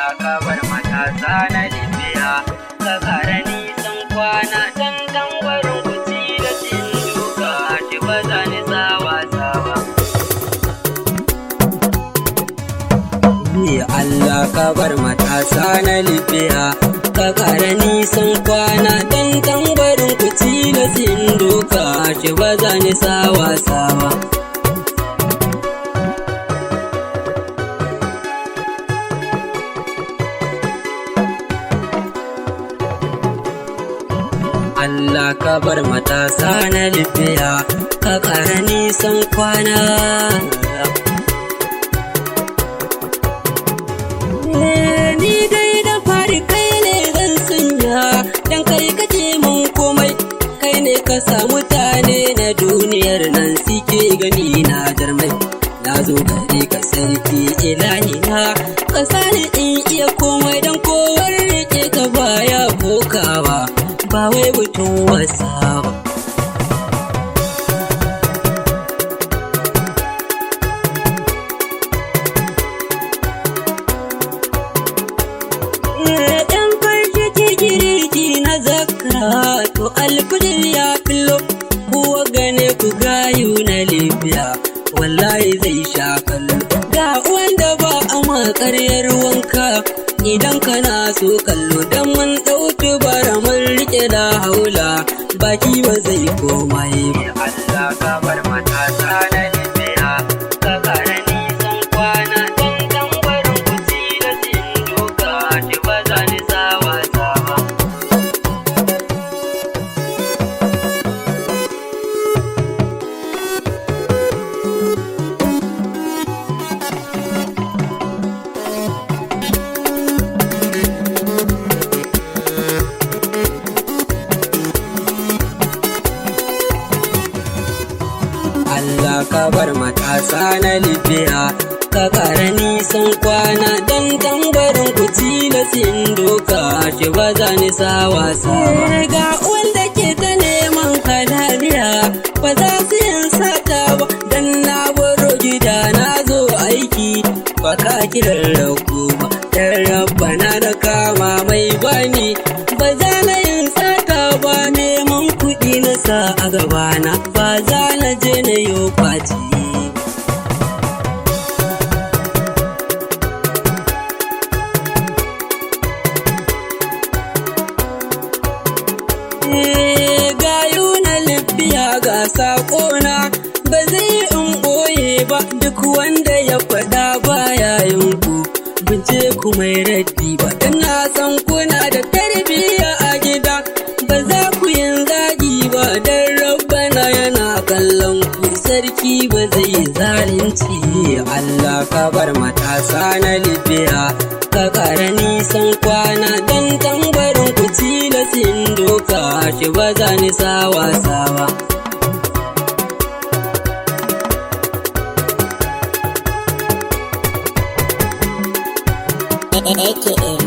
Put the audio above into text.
Allah ka bar matasa na Libya, ka ƙara nisan kwana dan tambarin kuci da cin duka, shi ba za ni sawa-sawa. Allah ka bar matasa na Libya, ka ƙara nisan kwana dan tambarin kuci da cin duka, shi ba za ni sawa-sawa. Allah ka bar matasa na Libya, ka ƙara nisan kwana. Ni dai da fari kai ne zan sanya, dan kai kake mun komai, kai ne ka sa mutane na duniyar nan suke gani na jarmai. Na zo gare ka sarki ilahi na, ka sani in iya komai dan kowar rike ka baya kokawa. Ba wai mutum wasa ba. Ɗan farshi tigiriti na zakara, to alfijir ya filo, kuwa gane ku gayu na Libya, wallahi zai sha kallo. Ga wanda ba a makaryar wanka, idan kana so kallo dan mun ɗauki bara mun rike da haula, baki ba zai komai ba. Allah ka bar matasa na Libya, ka ƙara nisan kwana dan tambarin kuci da cin doka, shi ba za ni sawa-sawa. Allah ka bar matasa na Libya, ka ƙara nisan kwana dan tambarin kuci da cin doka, shi ba za ni sawa-sawa. Ga wanda ke ta neman halaliya, ba za su yin sata ba, dan na baro gida na zo aiki, ba ka kiran rago ba, dan rabbana da kama mai bani, ba za na yin sata ba, neman kuɗi na sa a gabana, ba za na je na yi kwaci. Gayu na Libya ga saƙona, ba zai in ɓoye ba, duk wanda ya faɗa baya yin ku, bince ku mai raddi ba, dan na san kuna da tarbiyya a gida, ba za ku yin zagi ba, dan rabbana yana kallon ku, sarki ba zai zalunci. Allah ka bar matasa na Libya, ka ƙara nisan kwana dan tambarin kuci da cin doka, shi ba za ni sawa-sawa. AKA